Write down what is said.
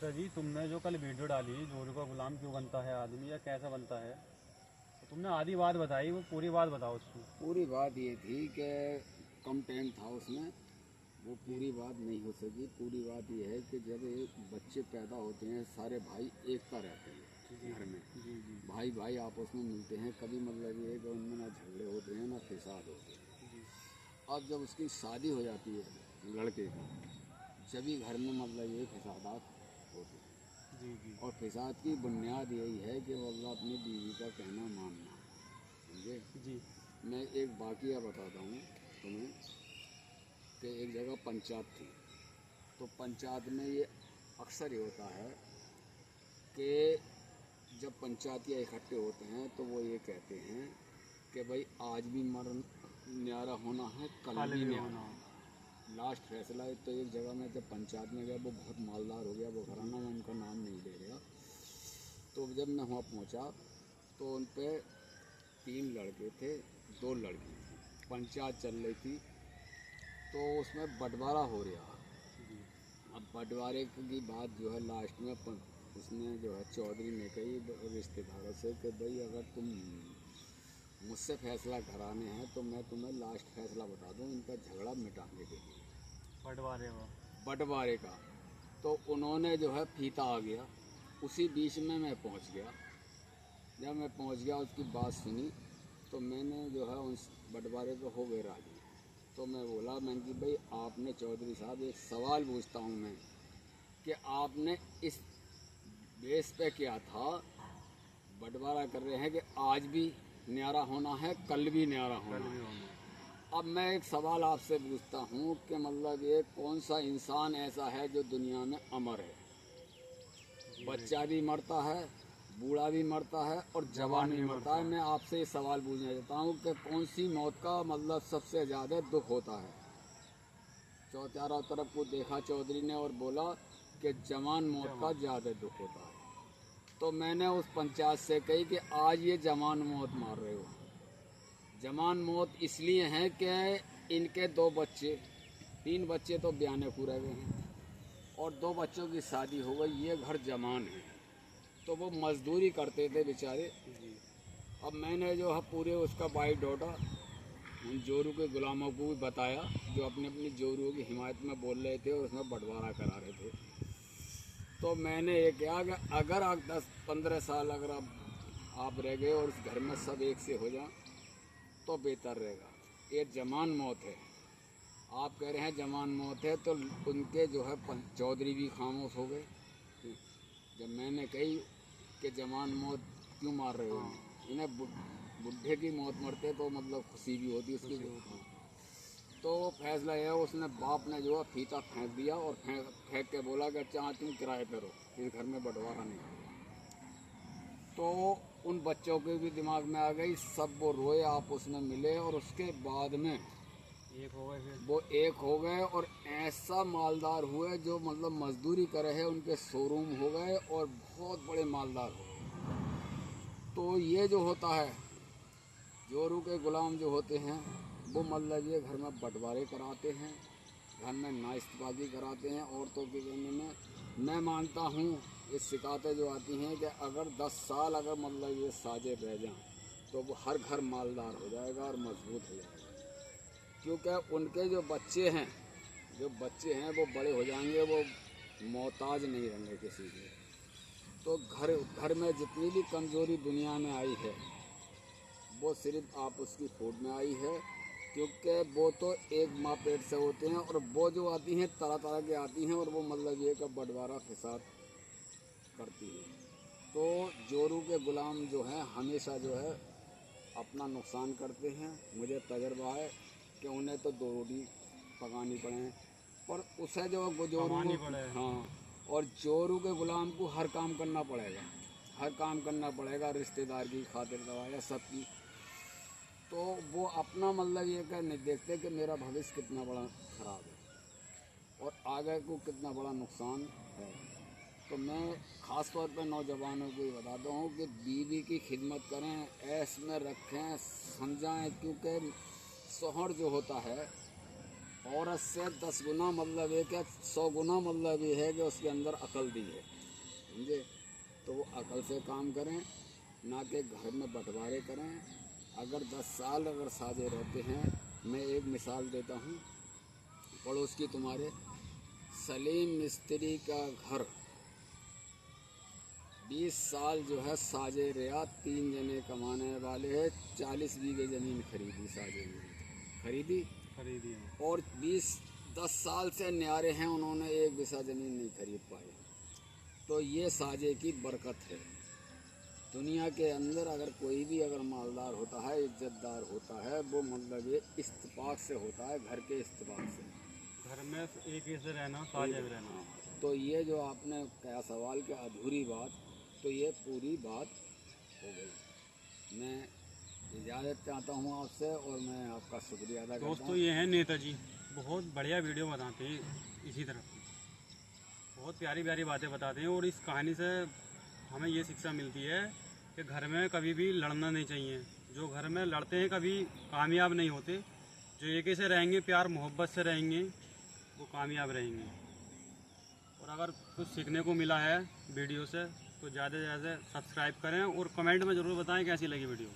कविता जी, तुमने जो कल वीडियो डाली जोरू का गुलाम क्यों बनता है आदमी या कैसा बनता है, तो तुमने आधी बात बताई, वो पूरी बात बताओ उसकी। पूरी बात ये थी कि कम टाइम था उसमें, वो पूरी बात नहीं हो सकी। पूरी बात ये है कि जब एक बच्चे पैदा होते हैं सारे भाई एकता रहते हैं घर में। जी जी भाई भाई आपस में मिलते हैं, कभी मतलब ये है कि उनमें ना झगड़े होते हैं ना फिसाद होते हैं। जी अब जब उसकी शादी हो जाती है लड़के की, जब ही घर में मतलब ये फिसादात होते हैं। जी जी और फिसाद की बुनियाद यही है कि मतलब अपनी बीवी का कहना मानना। समझे? जी मैं एक वाक़या बताता हूँ तुम्हें कि एक जगह पंचायत थी। तो पंचायत में ये अक्सर ये होता है कि जब पंचायतिया इकट्ठे होते हैं तो वो ये कहते हैं कि भाई आज भी मरण न्यारा होना है, कल कल भी भी न्यारा। होना। लास्ट फैसला है। तो एक जगह में जब पंचायत में गया, वो बहुत मालदार हो गया वो घराना, मैं उनका नाम नहीं ले रहा। तो जब मैं वहाँ पहुँचा तो उन पे 3 लड़के थे, 2 लड़की थी। पंचायत चल रही थी तो उसमें बंटवारा हो रहा। जी अब बंटवारे की बात जो है लास्ट में उसने जो है चौधरी ने कही रिश्तेदारों से कि भाई अगर तुम मुझसे फैसला कराने हैं तो मैं तुम्हें लास्ट फैसला बता दूं इनका झगड़ा मिटाने के लिए, बंटवारे वो। बंटवारे का। तो उन्होंने जो है फीता आ गया। उसी बीच में मैं पहुंच गया। जब मैं पहुंच गया उसकी बात सुनी तो मैंने जो है उस बंटवारे को हो गए राजी। तो मैं बोला, मैंने कि भाई आपने चौधरी साहब एक सवाल पूछता हूँ मैं कि आपने इस बेस पे किया था, बंटवारा कर रहे हैं कि आज भी न्यारा होना है, कल भी न्यारा कल होना भी है। होना। अब मैं एक सवाल आपसे पूछता हूँ कि मतलब ये कौन सा इंसान ऐसा है जो दुनिया में अमर है? जी बच्चा भी मरता है, बूढ़ा भी मरता है और जवान भी मरता है। मैं आपसे ये सवाल पूछना चाहता हूँ कि कौन सी मौत का मतलब सबसे ज़्यादा दुख होता है? चारों तरफ को देखा चौधरी ने और बोला कि जवान मौत का ज़्यादा दुख होता है। तो मैंने उस पंचायत से कही कि आज ये जवान मौत मार रहे हो। जवान मौत इसलिए हैं कि इनके 2 बच्चे, 3 बच्चे तो ब्याने पूरे हुए हैं और 2 बच्चों की शादी हो गई। ये घर जवान है तो वो मजदूरी करते थे बेचारे। जी अब मैंने जो है पूरे उसका बायोडाटा उन जोरू के गुलामों को भी बताया जो अपनी अपनी जोरुओं की हिमायत में बोल रहे थे और उसमें बंटवारा करा रहे थे। तो मैंने ये कहा कि अगर आप 10-15 साल अगर आप रह गए और उस घर में सब एक से हो जाए तो बेहतर रहेगा। ये जवान मौत है। आप कह रहे हैं जवान मौत है तो उनके जो है चौधरी भी खामोश हो गए। जब मैंने कही कि जवान मौत क्यों मार रहे हो, इन्हें बुढ़े की मौत मरते तो मतलब खुशी भी होती उसकी। तो फैसला यह है, उसने बाप ने जो है फीता फेंक दिया और फेंक के बोला कि अच्छा तुम किराए पे रहो, इस घर में बंटवारा नहीं होगा। तो उन बच्चों के भी दिमाग में आ गई, सब वो रोए, आप उसमें मिले और उसके बाद में एक हो गए फिर। वो एक हो गए और ऐसा मालदार हुए जो मतलब मजदूरी करे है, उनके शोरूम हो गए और बहुत बड़े मालदार हो गए। तो ये जो होता है, जोरू के गुलाम जो होते हैं वो मतलब ये घर में बंटवारे कराते हैं, घर में नाश्तबाजी कराते हैं औरतों के कहने में। मैं मानता हूँ ये शिकायतें जो आती हैं कि अगर 10 साल अगर मतलब ये साजे रह जाएं तो वो हर घर मालदार हो जाएगा और मजबूत हो जाएगा। क्योंकि उनके जो बच्चे हैं वो बड़े हो जाएंगे, वो मोहताज नहीं रहेंगे किसी के। तो घर घर में जितनी भी कमज़ोरी दुनिया में आई है वो सिर्फ आप उसकी फूड में आई है। क्योंकि वो तो एक माँ पेट से होते हैं और वो जो आती हैं तरह तरह की आती हैं और वो मतलब ये का बंटवारा फिसाद करती है। तो जोरू के गुलाम जो हैं हमेशा जो है अपना नुकसान करते हैं। मुझे तजर्बा है कि उन्हें तो 2 रोटी पकानी पड़े पर उसे जो जोरू कमानी को, पड़े। हाँ, और जोरू के गुलाम को हर काम करना पड़ेगा, हर काम करना पड़ेगा, रिश्तेदार की खातिर दवाया सबकी। तो वो अपना मतलब ये कर नहीं देखते कि मेरा भविष्य कितना बड़ा खराब है और आगे को कितना बड़ा नुकसान है। तो मैं ख़ास तौर पर नौजवानों को ये बताता हूँ कि बीवी की खिदमत करें, ऐश में रखें, समझाएं। क्योंकि शौहर जो होता है औरत से 10 गुना मतलब है कि 100 गुना मतलब ये है कि उसके अंदर अकल दी है, समझे। तो वो अकल से काम करें, ना कि घर में बंटवारे करें। अगर 10 साल अगर साझे रहते हैं, मैं एक मिसाल देता हूँ, पड़ोस की तुम्हारे सलीम मिस्त्री का घर 20 साल जो है साझे रहा, 3 जने कमाने वाले हैं, 40 बीघे ज़मीन खरीदी, साझे में खरीदी, खरीदिए। और 10 साल से न्यारे हैं, उन्होंने 1 बिसा ज़मीन नहीं खरीद पाए। तो ये साझे की बरकत है। दुनिया के अंदर अगर कोई भी अगर मालदार होता है, इज्जतदार होता है, वो मतलब ये इत्तेफाक से होता है, घर के इत्तेफाक से, घर में एक ही से रहना, साझे में रहना। तो ये जो आपने कहा सवाल के अधूरी बात, तो ये पूरी बात हो गई। मैं इजाज़त चाहता हूँ आपसे, और मैं आपका शुक्रिया अदा करता दोस्तों हूँ। ये हैं नेताजी, बहुत बढ़िया वीडियो बनाते हैं, इसी तरह बहुत प्यारी प्यारी बातें बताते हैं। और इस कहानी से हमें ये शिक्षा मिलती है कि घर में कभी भी लड़ना नहीं चाहिए। जो घर में लड़ते हैं कभी कामयाब नहीं होते। जो एक से रहेंगे, प्यार मोहब्बत से रहेंगे, वो कामयाब रहेंगे। और अगर कुछ सीखने को मिला है वीडियो से तो ज़्यादा से ज़्यादा सब्सक्राइब करें और कमेंट में ज़रूर बताएं कैसी लगी वीडियो।